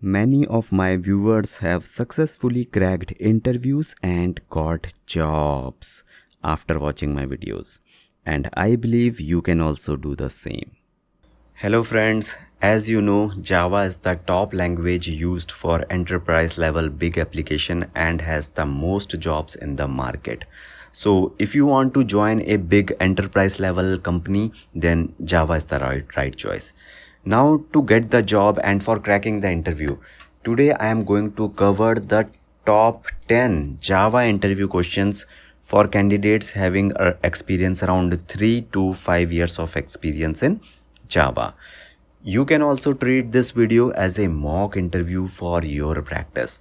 Many of my viewers have successfully cracked interviews and got jobs after watching my videos, and I believe you can also do the same. Hello friends, as you know, Java is the top language used for enterprise level big application and has the most jobs in the market. So if you want to join a big enterprise level company, then Java is the right choice. Now to get the job and for cracking the interview, today I am going to cover the top 10 Java interview questions for candidates having experience around 3 to 5 years of experience in Java. You can also treat this video as a mock interview for your practice.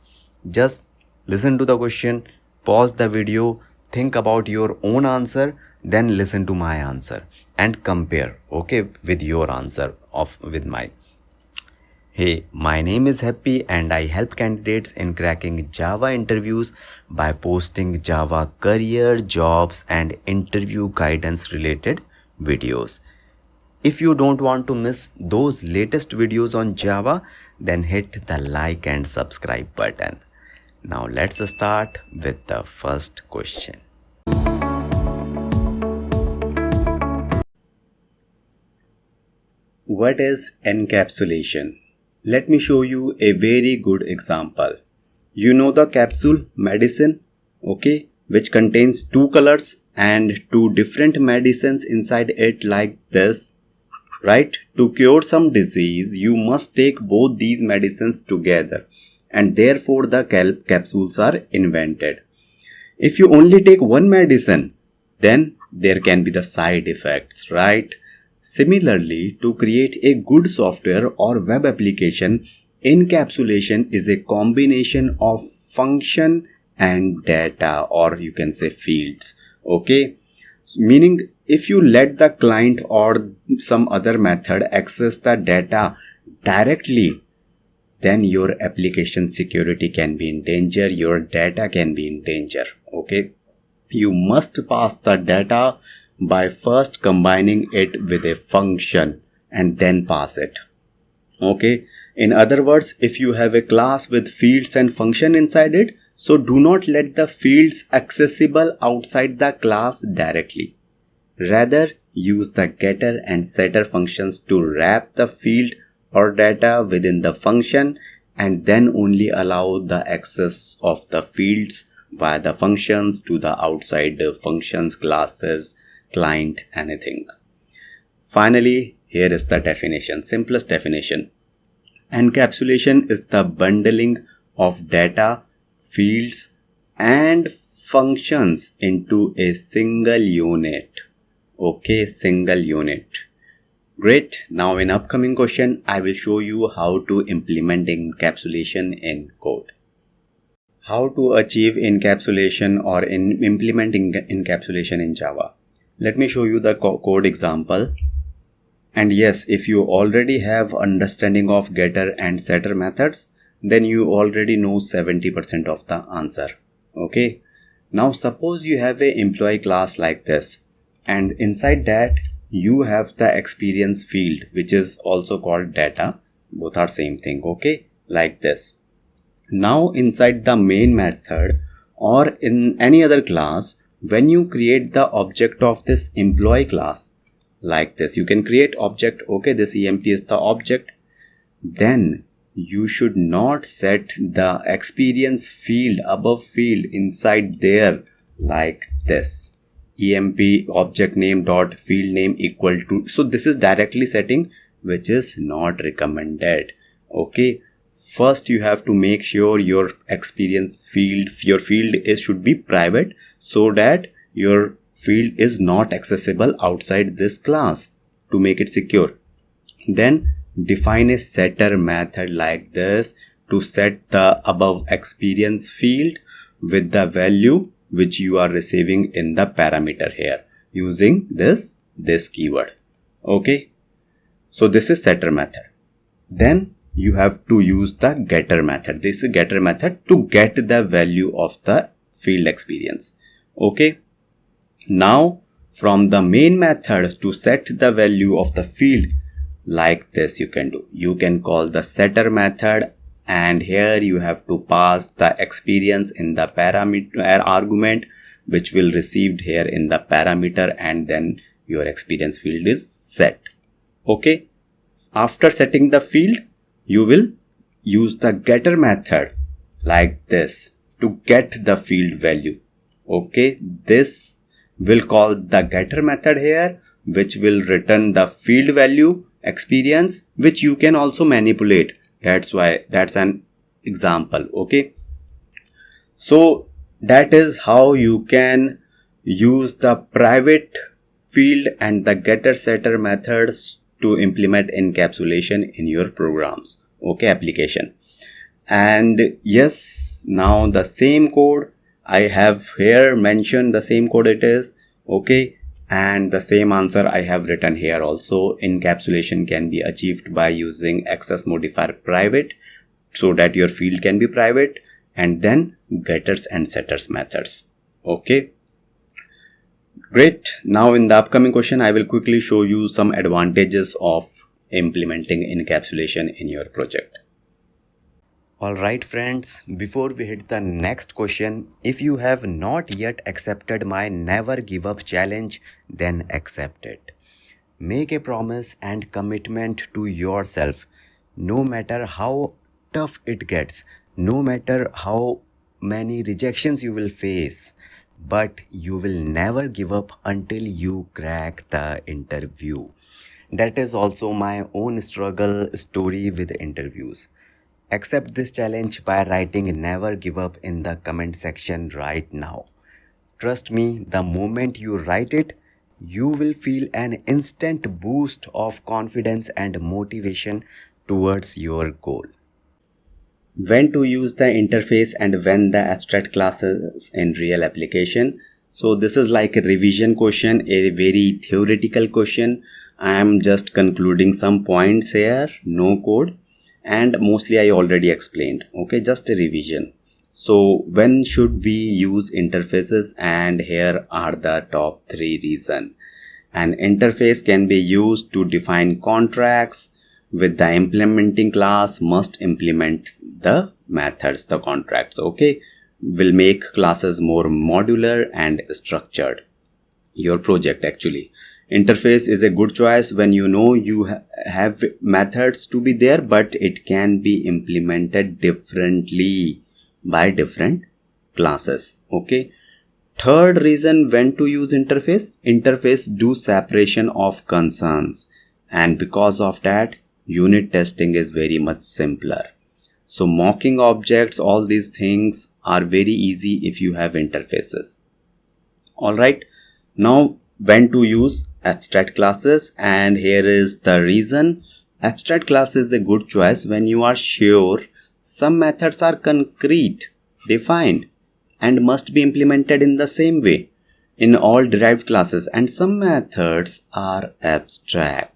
Just listen to the question, pause the video, think about your own answer, then listen to my answer and compare, okay, with your answer with mine. Hey, my name is Happy and I help candidates in cracking Java interviews by posting Java career, jobs and interview guidance related videos. If you don't want to miss those latest videos on Java, then hit the like and subscribe button. Now let's start with the first question. What is encapsulation? Let me show you a very good example. You know the capsule medicine, okay, which contains two colors and two different medicines inside it like this. Right? To cure some disease, you must take both these medicines together, and therefore the capsules are invented. If you only take one medicine, then there can be the side effects, right? Similarly, to create a good software or web application, encapsulation is a combination of function and data, or you can say fields, okay? Meaning, if you let the client or some other method access the data directly, then your application security can be in danger, your data can be in danger, okay? You must pass the data by first combining it with a function and then pass it, okay? In other words, if you have a class with fields and function inside it, so do not let the fields accessible outside the class directly. Rather, use the getter and setter functions to wrap the field or data within the function and then only allow the access of the fields via the functions to the outside functions, classes, client, anything. Finally, here is the definition, simplest definition. Encapsulation is the bundling of data, fields and functions into a single unit. Okay, single unit. Great. Now in upcoming question, I will show you how to implement encapsulation in code. How to achieve encapsulation or implementing encapsulation in Java. Let me show you the code example. And yes, if you already have understanding of getter and setter methods, then you already know 70% of the answer. Okay. Now suppose you have an employee class like this, and inside that you have the experience field, which is also called data. Both are same thing, okay, like this. Now inside the main method or in any other class, when you create the object of this employee class like this, you can create object, okay, this emp is the object, then you should not set the experience field above field inside there like this. emp object name dot field name equal to, so this is directly setting, which is not recommended, okay? First you have to make sure your experience field, your field should be private so that your field is not accessible outside this class to make it secure. Then define a setter method like this to set the above experience field with the value which you are receiving in the parameter here using this keyword, okay? So this is setter method. Then you have to use the getter method. This is getter method to get the value of the field experience, okay? Now from the main method to set the value of the field like this, you can do. You can call the setter method and here you have to pass the experience in the parameter argument, which will received here in the parameter, and then your experience field is set. Okay, after setting the field, you will use the getter method like this to get the field value. Okay, this will call the getter method here, which will return the field value experience, which you can also manipulate. That's why that's an example. Okay, so that is how you can use the private field and the getter setter methods to implement encapsulation in your programs. Okay, application. And yes, now the same code I have here mentioned, the same code it is. Okay, and the same answer I have written here also. Encapsulation can be achieved by using access modifier private, so that your field can be private, and then getters and setters methods. Okay, great. Now in the upcoming question, I will quickly show you some advantages of implementing encapsulation in your project. Alright friends, before we hit the next question, if you have not yet accepted my never give up challenge, then accept it. Make a promise and commitment to yourself, no matter how tough it gets, no matter how many rejections you will face, but you will never give up until you crack the interview. That is also my own struggle story with interviews. Accept this challenge by writing never give up in the comment section right now. Trust me, the moment you write it, you will feel an instant boost of confidence and motivation towards your goal. When to use the interface and when the abstract classes in real application. So this is like a revision question, a very theoretical question. I am just concluding some points here, no code, and mostly I already explained. Okay, just a revision. So when should we use interfaces, and here are the top 3 reasons. An interface can be used to define contracts with the implementing class must implement the methods, the contracts. Okay, will make classes more modular and structured. Your project actually. Interface is a good choice when you know you have methods to be there, but it can be implemented differently by different classes. Okay. Third reason when to use interface. Interface do separation of concerns, and because of that unit testing is very much simpler. So mocking objects, all these things are very easy if you have interfaces. Alright, now when to use abstract classes, and here is the reason. Abstract class is a good choice when you are sure some methods are concrete, defined, and must be implemented in the same way in all derived classes, and some methods are abstract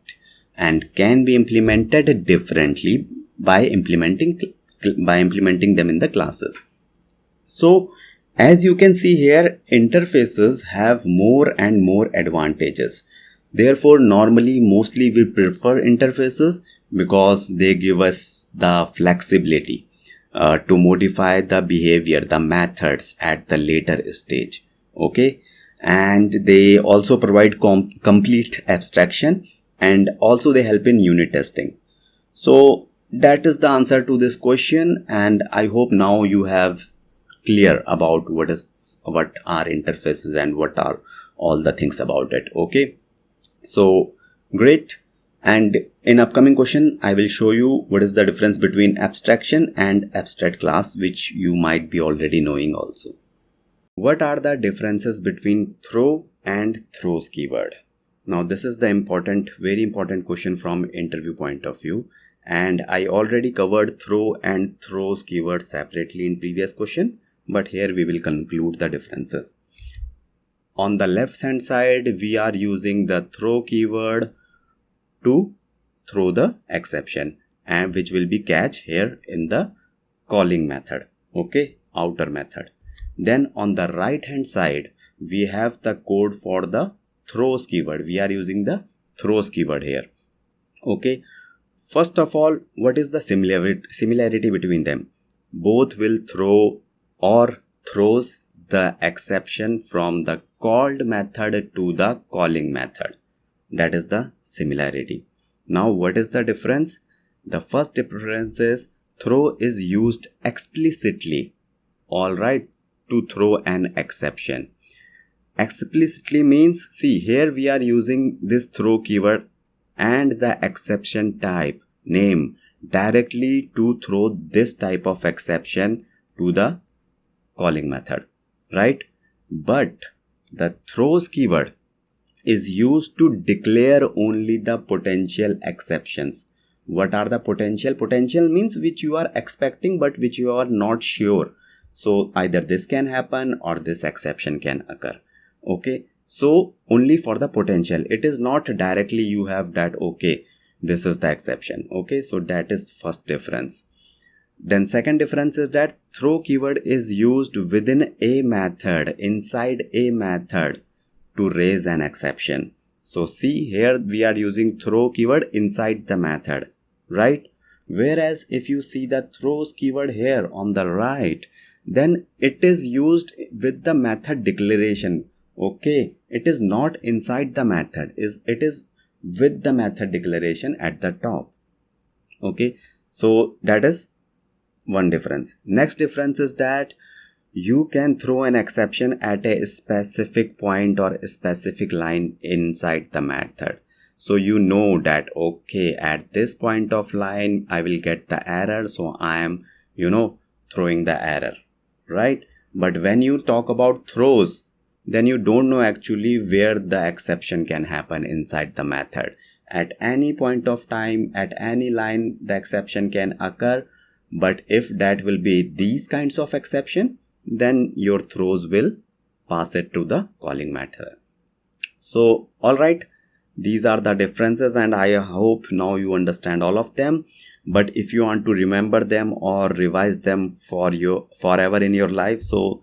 and can be implemented differently by implementing them in the classes. So as you can see here, interfaces have more and more advantages. Therefore, mostly we prefer interfaces because they give us the flexibility to modify the behavior, the methods at the later stage. Okay, and they also provide complete abstraction, and also they help in unit testing. So that is the answer to this question, and I hope now you have clear about what are interfaces and what are all the things about it. Okay, so great. And in upcoming question I will show you what is the difference between abstraction and abstract class, which you might be already knowing also. What are the differences between throw and throws keyword? Now this is the very important question from interview point of view, and I already covered throw and throws keyword separately in previous question, but here we will conclude the differences. On the left hand side we are using the throw keyword to throw the exception, and which will be catch here in the calling method. Okay, outer method. Then on the right hand side we have the code for the throws keyword. We are using the throws keyword here. Okay, First of all, what is the similarity between them? Both will throw or throws the exception from the called method to the calling method. That is the similarity. Now what is the difference? The first difference is throw is used explicitly, alright, to throw an exception. Explicitly means, see here we are using this throw keyword and the exception type name directly to throw this type of exception to the calling method, right? But the throws keyword is used to declare only the potential exceptions. What are the potential? Potential means which you are expecting but which you are not sure. So either this can happen or this exception can occur. Okay, so only for the potential. It is not directly you have that, okay, this is the exception. Okay, so that is first difference. Then second difference is that throw keyword is used within a method, inside a method, to raise an exception. So see here we are using throw keyword inside the method, right? Whereas if you see the throws keyword here on the right, then it is used with the method declaration. Okay, it is not inside the method, it is with the method declaration at the top. Okay, so that is one difference. Next difference is that you can throw an exception at a specific point or a specific line inside the method. So you know that, okay, at this point of line I will get the error, so I am throwing the error, right? But when you talk about throws, then you don't know actually where the exception can happen inside the method. At any point of time, at any line, the exception can occur. But if that will be these kinds of exception, then your throws will pass it to the calling method. So alright, these are the differences and I hope now you understand all of them. But if you want to remember them or revise them for you forever in your life, so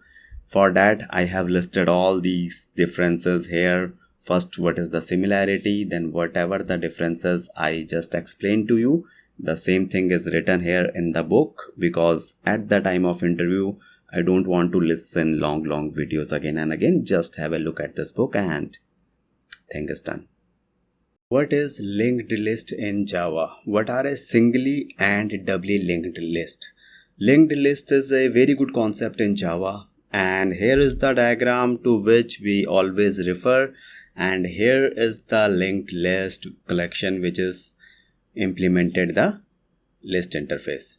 for that I have listed all these differences here. First, what is the similarity, then whatever the differences I just explained to you, the same thing is written here in the book, because at the time of interview I don't want to listen long videos again and again. Just have a look at this book and thing is done. What is linked list in Java? What are a singly and doubly linked list? Linked list is a very good concept in Java, and here is the diagram to which we always refer, and here is the linked list collection which is implemented the list interface.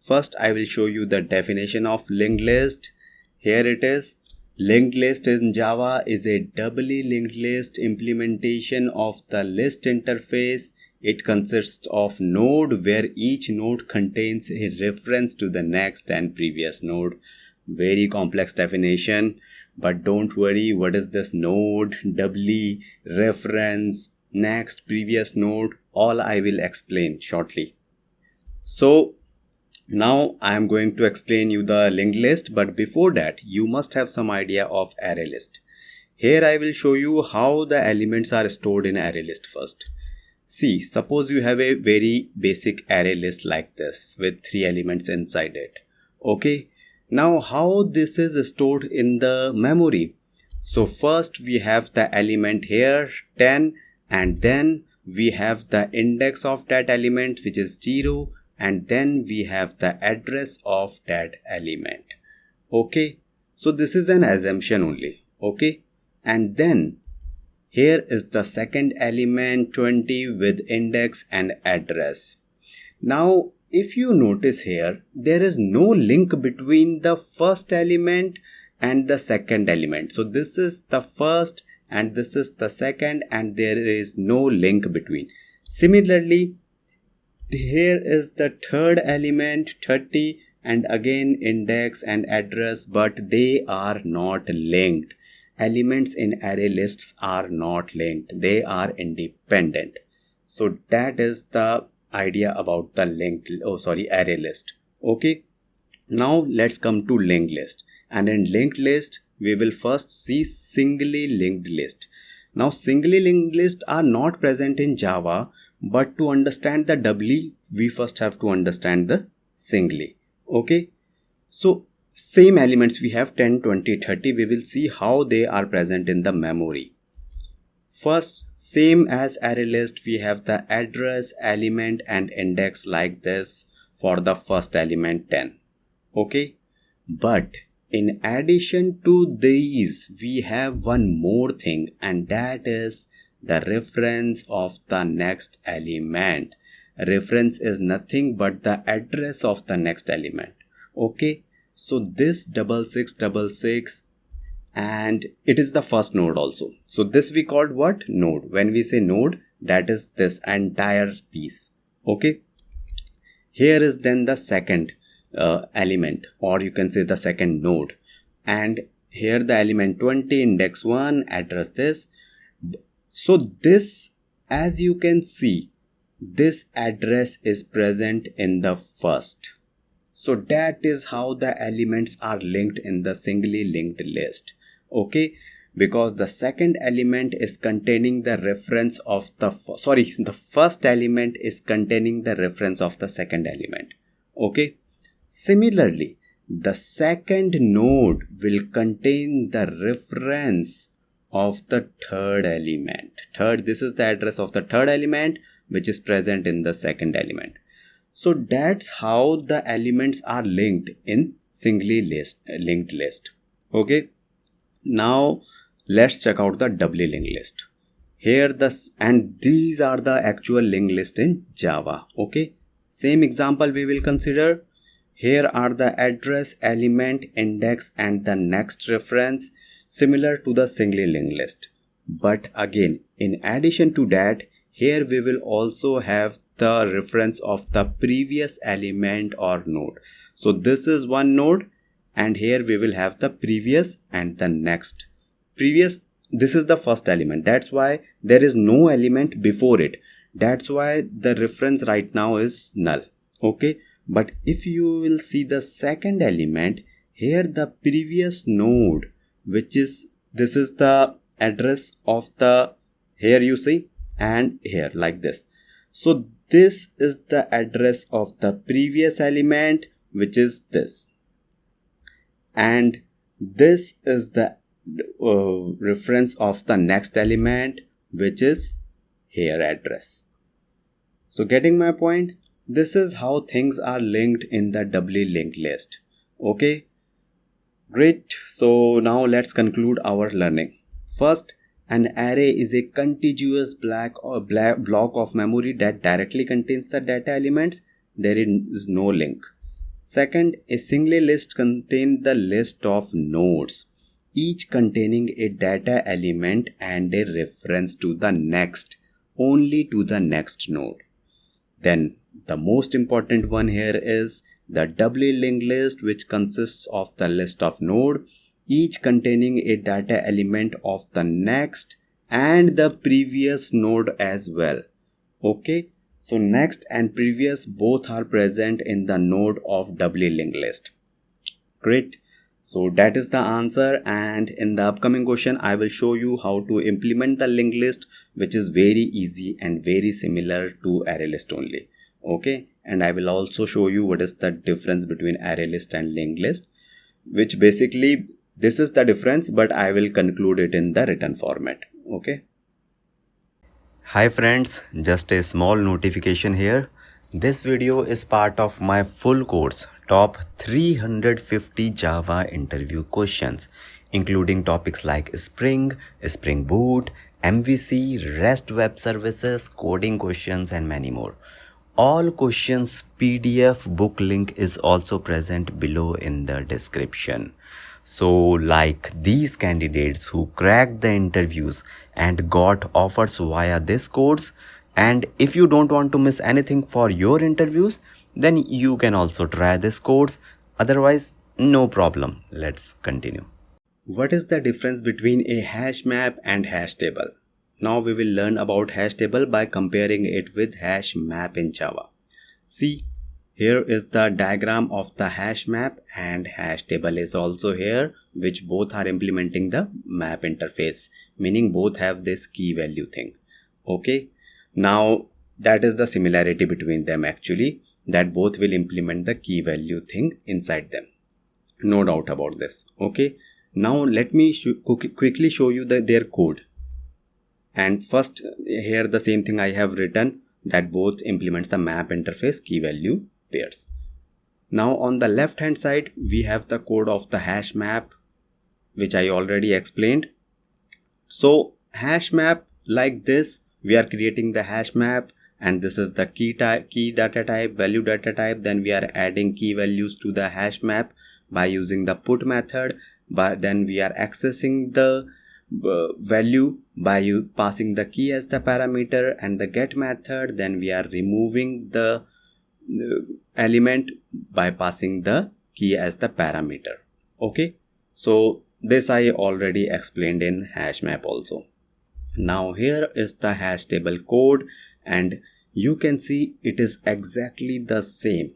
First I will show you the definition of linked list. Here it is. Linked list in Java is a doubly linked list implementation of the list interface. It consists of node where each node contains a reference to the next and previous node. Very complex definition, but don't worry, what is this node, doubly, reference, next, previous node, all I will explain shortly. So now I am going to explain you the linked list, but before that you must have some idea of array list. Here I will show you how the elements are stored in array list first. See, suppose you have a very basic array list like this with 3 elements inside it. Okay, now how this is stored in the memory? So first we have the element here 10, and then we have the index of that element which is 0, and then we have the address of that element. Okay, so this is an assumption only. Okay, and then here is the second element 20 with index and address. Now if you notice here, there is no link between the first element and the second element. So this is the first and this is the second, and there is no link between. Similarly, here is the third element 30 and again index and address, but they are not linked. Elements in array lists are not linked, they are independent. So that is the idea about the array list. Okay, now let's come to linked list, and in linked list we will first see singly linked list. Now singly linked lists are not present in Java, but to understand the doubly, we first have to understand the singly. Okay, so same elements we have 10, 20, 30. We will see how they are present in the memory. First, same as array list, we have the address, element and index like this for the first element 10. Okay, but in addition to these, we have one more thing, and that is the reference of the next element. Reference is nothing but the address of the next element. Okay, so this 6666, and it is the first node also. So this we called what? Node. When we say node, that is this entire piece. Okay, here is then the second element, or you can say the second node, and here the element 20, index 1, address this. So this, as you can see, this address is present in the first. So that is how the elements are linked in the singly linked list. Okay, because the second element is containing the reference of the first element is containing the reference of the second element. Okay, similarly, the second node will contain the reference of the third element. This is the address of the third element which is present in the second element. So that's how the elements are linked in singly linked list. Okay, now let's check out the doubly linked list. Here and these are the actual linked list in Java. Okay, same example we will consider. Here are the address, element, index and the next reference, similar to the singly linked list. But again, in addition to that, here we will also have the reference of the previous element or node. So this is one node, and here we will have the previous and the next. Previous, this is the first element. That's why there is no element before it. That's why the reference right now is null. Okay, but if you will see the second element, here the previous node, which is, this is the address of the, here you see, and here like this. So this is the address of the previous element, which is this, and this is the reference of the next element, which is here address. So getting my point? This is how things are linked in the doubly linked list. Okay, great. So now let's conclude our learning. First, an array is a contiguous block of memory that directly contains the data elements. There is no link. Second, a single list contains the list of nodes, each containing a data element and a reference to the next, only to the next node. Then the most important one here is the doubly linked list, which consists of the list of node, each containing a data element of the next and the previous node as well. Okay, so next and previous both are present in the node of doubly linked list. Great. So that is the answer, and in the upcoming question I will show you how to implement the linked list, which is very easy and very similar to array list only. Okay, and I will also show you what is the difference between array list and linked list, which basically this is the difference, but I will conclude it in the written format. Okay. Hi friends, just a small notification here. This video is part of my full course, Top 350 Java Interview Questions, including topics like Spring, Spring Boot, MVC, REST Web Services, coding questions and many more. All questions PDF book link is also present below in the description. So like these candidates who cracked the interviews and got offers via this course, and if you don't want to miss anything for your interviews, then you can also try this course. Otherwise, no problem. Let's continue. What is the difference between a hash map and hash table? Now we will learn about hash table by comparing it with hash map in Java. See, here is the diagram of the hash map, and hash table is also here, which both are implementing the map interface, meaning both have this key value thing. Okay, now That is the similarity between them actually, that both will implement the key value thing inside them. No doubt about this. Okay. Now let me quickly show you their code. And first here the same thing I have written, that both implements the map interface key value pairs. Now on the left hand side we have the code of the Hashmap, which I already explained. So Hashmap, like this, we are creating the Hashmap, and this is the key data type, value data type. Then we are adding key values to the Hashmap by using the put method. But then we are accessing the value by passing the key as the parameter and the get method. Then we are removing the element by passing the key as the parameter. Okay, so this I already explained in Hashmap also. Now here is the hash table code, and you can see it is exactly the same,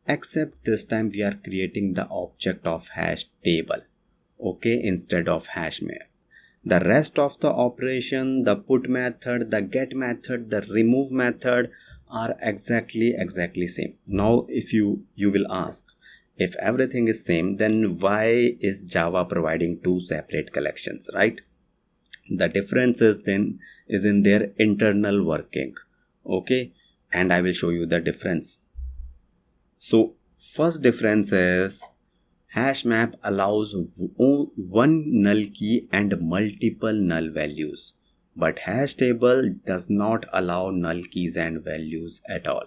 except this time we are creating the object of hash table, okay, instead of Hashmap. The rest of the operation, the put method, the get method, the remove method are exactly same. Now if you will ask, if everything is same, then why is Java providing two separate collections, right? The difference is in their internal working. Okay, and I will show you the difference. So first difference is Hashmap allows one null key and multiple null values, but hash table does not allow null keys and values at all.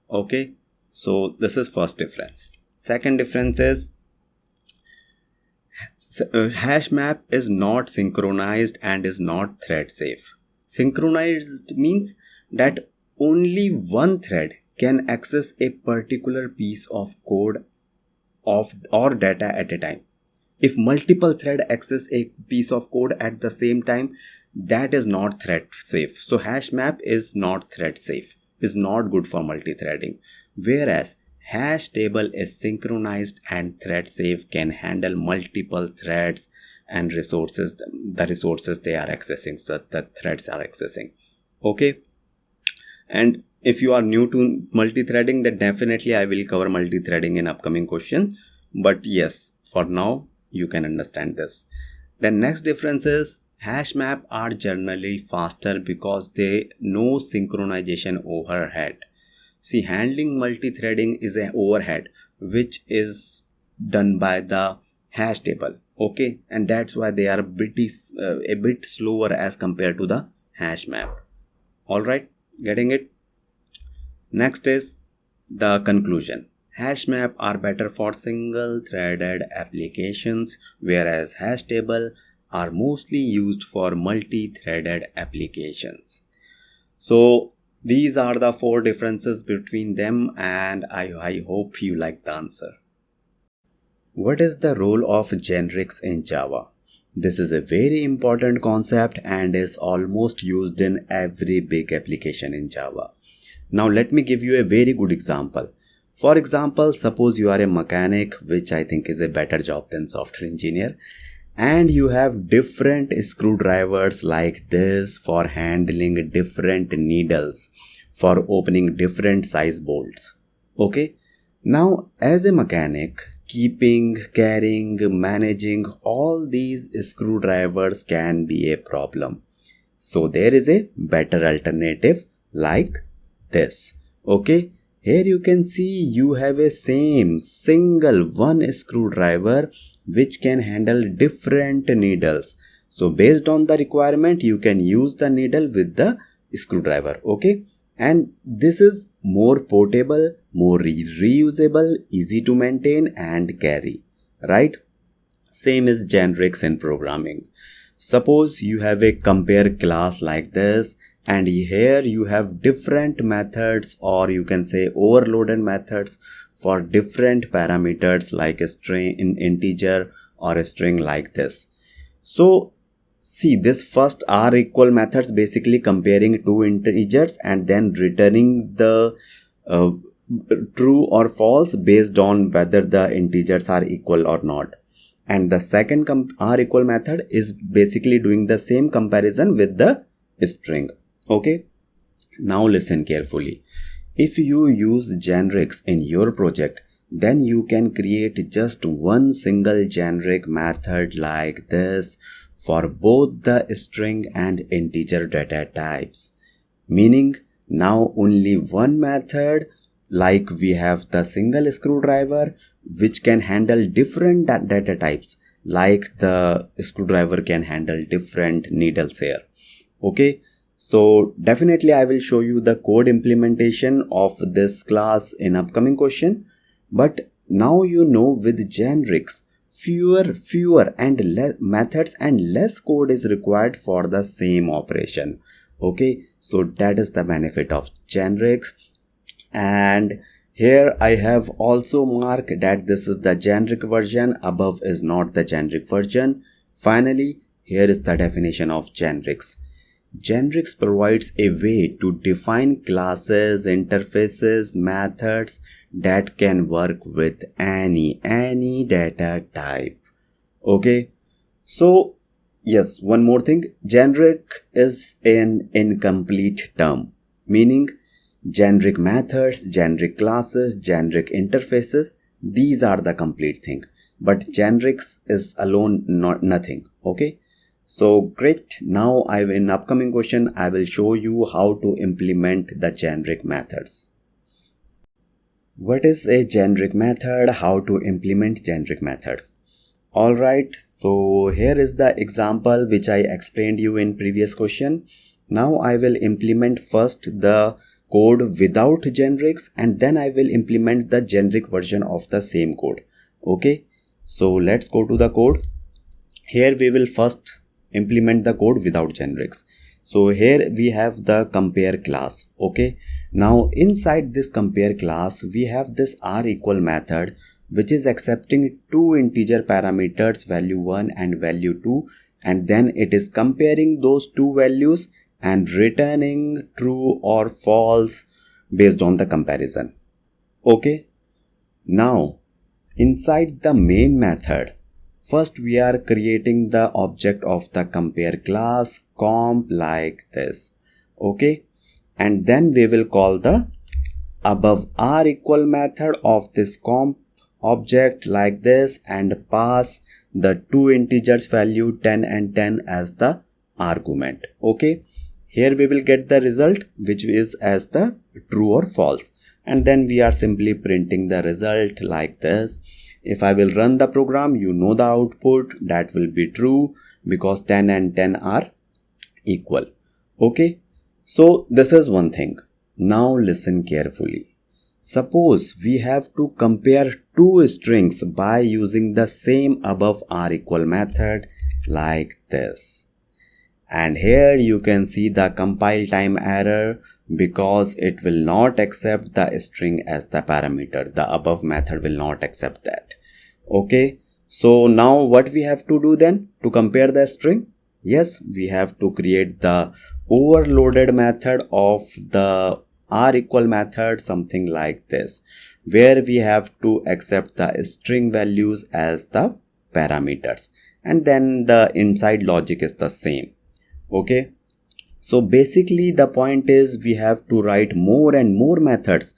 Okay, so this is first difference. Second difference is Hashmap is not synchronized and is not thread safe. Synchronized means that only one thread can access a particular piece of code or data at a time. If multiple threads access a piece of code at the same time, that is not thread safe. So Hashmap is not thread safe, is not good for multi-threading. Whereas hash table is synchronized and thread safe, can handle multiple threads and resources, the resources they are accessing, so the threads are accessing. Okay, and if you are new to multi-threading, then definitely I will cover multi-threading in upcoming question. But yes, for now you can understand this. The next difference is Hashmap are generally faster because they no synchronization overhead. See, handling multi-threading is an overhead which is done by the hash table. Okay, and that's why they are a bit slower as compared to the Hashmap. Alright, getting it? Next is the conclusion. Hashmap are better for single-threaded applications, whereas hash table are mostly used for multi-threaded applications. So these are the 4 differences between them, and I hope you like the answer. What is the role of generics in Java? This is a very important concept and is almost used in every big application in Java. Now let me give you a very good example. For example, suppose you are a mechanic, which I think is a better job than software engineer, and you have different screwdrivers like this for handling different needles, for opening different size bolts. Okay, now as a mechanic, keeping, carrying, managing all these screwdrivers can be a problem. So there is a better alternative like this. Okay, here you can see you have a same single one screwdriver which can handle different needles. So based on the requirement, you can use the needle with the screwdriver. Okay, and this is more portable, more reusable, easy to maintain and carry, right? Same is generics in programming. Suppose you have a compare class like this, and here you have different methods, or you can say overloaded methods for different parameters like a string in integer or a string like this. So see, this first R equal methods basically comparing two integers and then returning the true or false based on whether the integers are equal or not. And the second R equal method is basically doing the same comparison with the string. Okay, Now listen carefully. If you use generics in your project, then you can create just one single generic method like this for both the string and integer data types. Meaning now only one method, like we have the single screwdriver, which can handle different data types, like the screwdriver can handle different needles here. Okay, so definitely I will show you the code implementation of this class in upcoming question. But now you know with generics, fewer and less methods and less code is required for the same operation. Okay, so that is the benefit of generics. And here I have also marked that this is the generic version, above is not the generic version. Finally, here is the definition of generics. Generics provides a way to define classes, interfaces, methods that can work with any data type. Okay, so yes, one more thing, generic is an incomplete term, meaning generic methods, generic classes, generic interfaces, these are the complete thing, but generics is alone not nothing. Okay, so great. Now in upcoming question I will show you how to implement the generic methods. What is a generic method? How to implement generic method? Alright, so here is the example which I explained you in previous question. Now I will implement first the code without generics and then I will implement the generic version of the same code. Okay, so let's go to the code. Here we will first implement the code without generics. So here we have the compare class. Okay, now inside this compare class we have this r equal method which is accepting two integer parameters, value 1 and value 2, and then it is comparing those two values and returning true or false based on the comparison. Okay, now inside the main method, first we are creating the object of the compare class comp like this. Okay, and then we will call the above r equal method of this comp object like this and pass the two integers value 10 and 10 as the argument. Okay, here we will get the result which is as the true or false, and then we are simply printing the result like this. If I will run the program, you know the output that will be true because 10 and 10 are equal. Okay, so this is one thing. Now listen carefully. Suppose we have to compare two strings by using the same above r equal method like this. And here you can see the compile time error because it will not accept the string as the parameter. The above method will not accept that. Okay, so now what we have to do then to compare the string? Yes, we have to create the overloaded method of the r equal method, something like this, where we have to accept the string values as the parameters, and then the inside logic is the same. Okay, so basically the point is we have to write more and more methods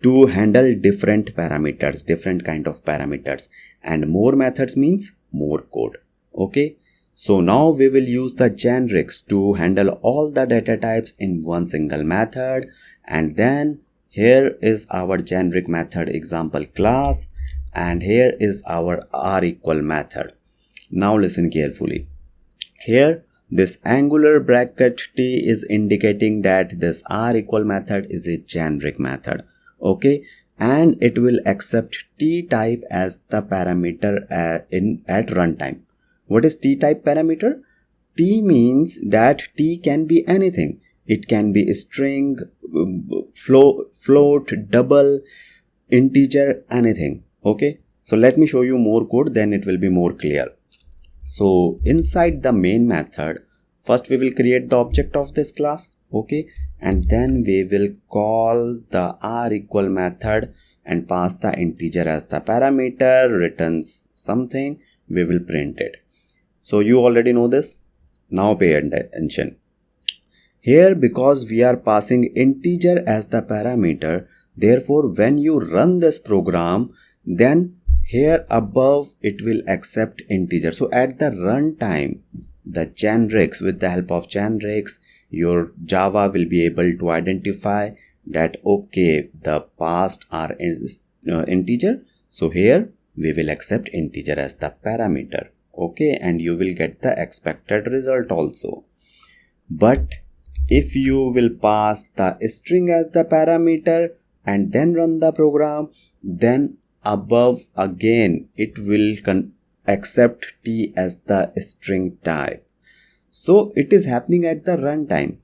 to handle different parameters, different kind of parameters, and more methods means more code. Okay, so now we will use the generics to handle all the data types in one single method. And then here is our generic method example class, and here is our r equal method. Now listen carefully. Here this angular bracket t is indicating that this r equal method is a generic method. Okay, and it will accept t type as the parameter at runtime. What is t type parameter? T means that t can be anything. It can be a string, float, double, integer, anything. Okay, so let me show you more code, then it will be more clear. So inside the main method, first we will create the object of this class. Okay, and then we will call the r equal method and pass the integer as the parameter, returns something, we will print it. So you already know this. Now pay attention. Here, because we are passing integer as the parameter, therefore when you run this program, then here above it will accept integer. So at the runtime, the generics, with the help of generics, your Java will be able to identify that okay, the past are integer. So here we will accept integer as the parameter. Okay, and you will get the expected result also. But if you will pass the string as the parameter and then run the program, then above again it will accept t as the string type. So it is happening at the runtime.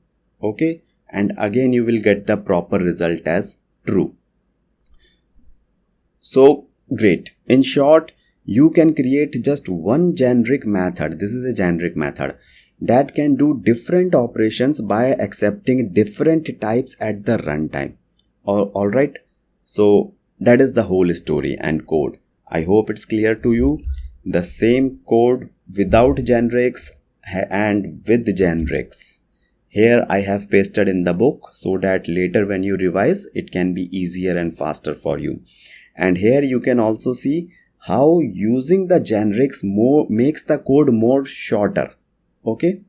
Okay, and again you will get the proper result as true. So great. In short, you can create just one generic method. This is a generic method that can do different operations by accepting different types at the runtime. Alright, so that is the whole story and code. I hope it's clear to you. The same code without generics and with generics. Here I have pasted in the book so that later when you revise, it can be easier and faster for you. And here you can also see how using the generics makes the code more shorter. Okay,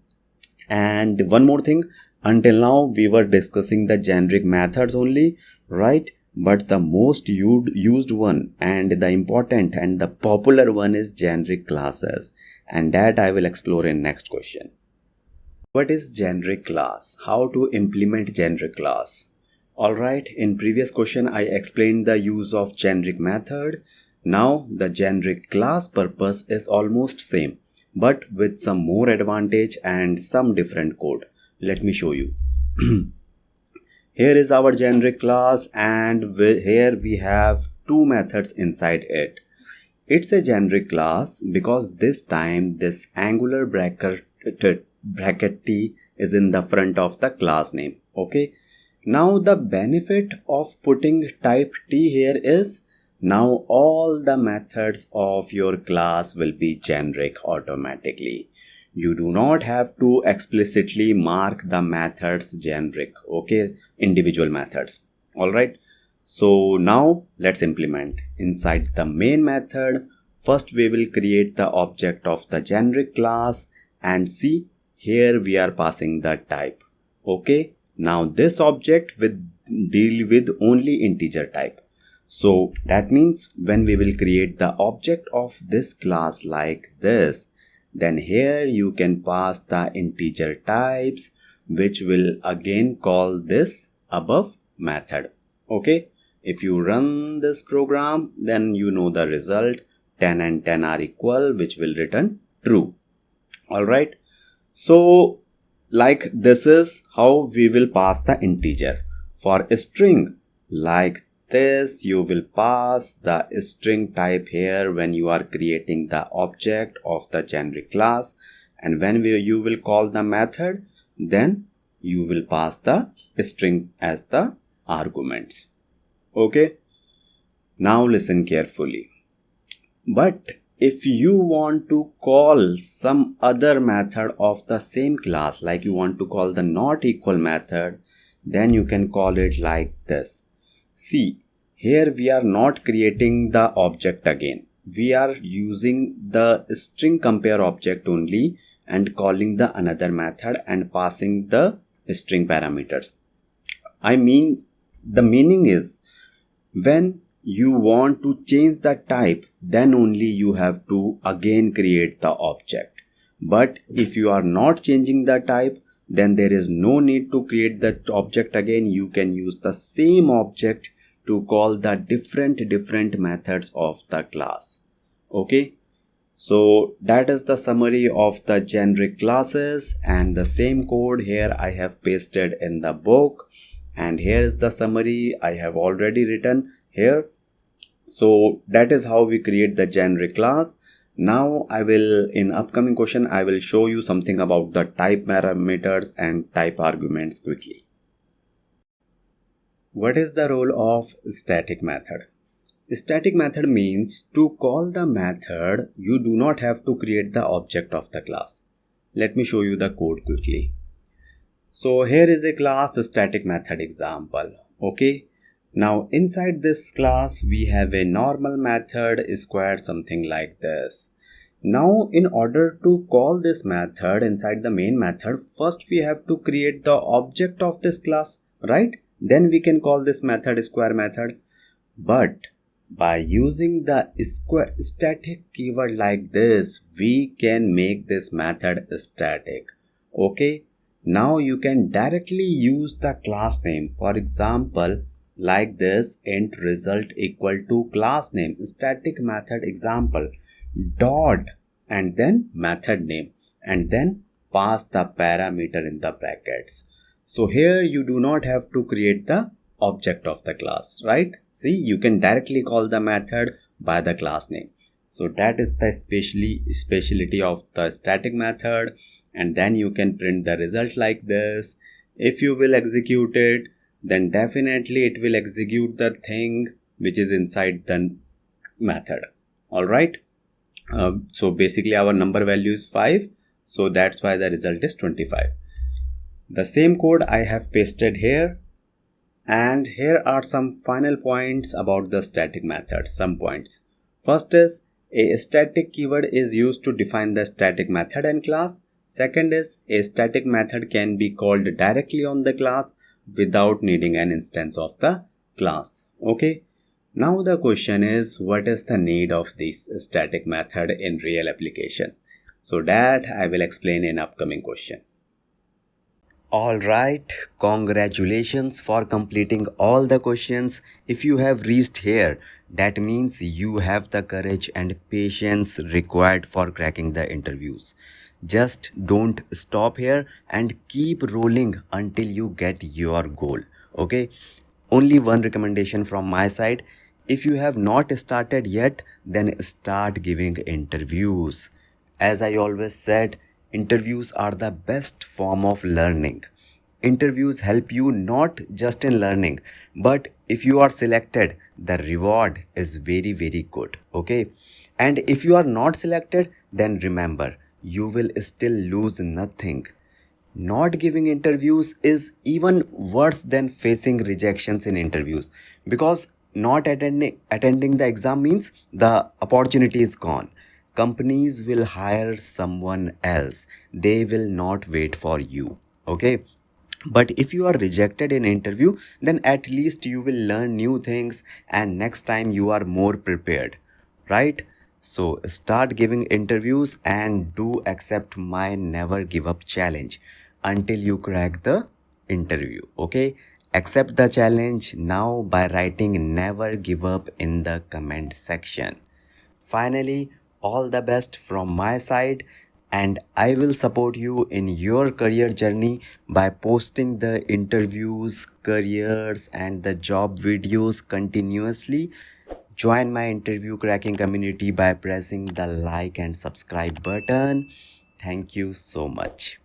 and one more thing, until now we were discussing the generic methods only, right? But the most used one and the important and the popular one is generic classes, and that I will explore in next question. What is generic class? How to implement generic class? Alright, in previous question I explained the use of generic method. Now the generic class purpose is almost same, but with some more advantage and some different code. Let me show you. Here is our generic class, and here we have two methods inside it. It's a generic class because this time this angular bracket t is in the front of the class name. Okay. Now the benefit of putting type t here is now all the methods of your class will be generic automatically. You do not have to explicitly mark the methods generic, okay, individual methods. Alright, so now let's implement. Inside the main method, first we will create the object of the generic class, and see here we are passing the type. Okay, now this object will deal with only integer type. So that means when we will create the object of this class like this, then here you can pass the integer types, which will again call this above method. Okay, if you run this program, then you know the result, 10 and 10 are equal, which will return true. Alright, so like this is how we will pass the integer. For a string like this, you will pass the string type here when you are creating the object of the generic class, and when you will call the method, then you will pass the string as the arguments. Okay, now listen carefully. But if you want to call some other method of the same class, like you want to call the not equal method, then you can call it like this. See, here we are not creating the object again. We are using the string compare object only and calling the another method and passing the string parameters. I mean, the meaning is when you want to change the type, then only you have to again create the object. But if you are not changing the type, then there is no need to create the object again. You can use the same object to call the different methods of the class. Okay, so that is the summary of the generic classes, and the same code here I have pasted in the book, and here is the summary I have already written here. So that is how we create the generic class. Now I will, in upcoming question, I will show you something about the type parameters and type arguments quickly. What is the role of static method? Static method means to call the method, you do not have to create the object of the class. Let me show you the code quickly. So here is a class static method example. Okay. Now inside this class we have a normal method squared something like this. Now in order to call this method inside the main method, first we have to create the object of this class, right? Then we can call this method square method. But by using the square static keyword like this, we can make this method static. Okay. Now you can directly use the class name. For example, like this, int result equal to class name, static method example, dot, and then method name, and then pass the parameter in the brackets. So here you do not have to create the object of the class, right? See, you can directly call the method by the class name. So that is the speciality of the static method. And then you can print the result like this. If you will execute it, then definitely it will execute the thing which is inside the method. Alright. So basically our number value is 5. So that's why the result is 25. The same code I have pasted here. And here are some final points about the static method. Some points. First is a static keyword is used to define the static method and class. Second is a static method can be called directly on the class without needing an instance of the class. Okay. Now the question is, what is the need of this static method in real application? So that I will explain in upcoming question. Alright, congratulations for completing all the questions. If you have reached here, that means you have the courage and patience required for cracking the interviews. Just don't stop here and keep rolling until you get your goal. Okay, only one recommendation from my side. If you have not started yet, then start giving interviews. As I always said, interviews are the best form of learning. Interviews help you not just in learning, but if you are selected, the reward is very, very good. Okay. And if you are not selected, then remember, you will still lose nothing. Not giving interviews is even worse than facing rejections in interviews, because not attending the exam means the opportunity is gone. Companies will hire someone else. They will not wait for you. Okay. But if you are rejected in interview, then at least you will learn new things and next time you are more prepared, right? So start giving interviews and do accept my never give up challenge until you crack the interview. Okay, accept the challenge now by writing never give up in the comment section. Finally, all the best from my side, and I will support you in your career journey by posting the interviews, careers, and the job videos continuously. Join my interview cracking community by pressing the like and subscribe button. Thank you so much.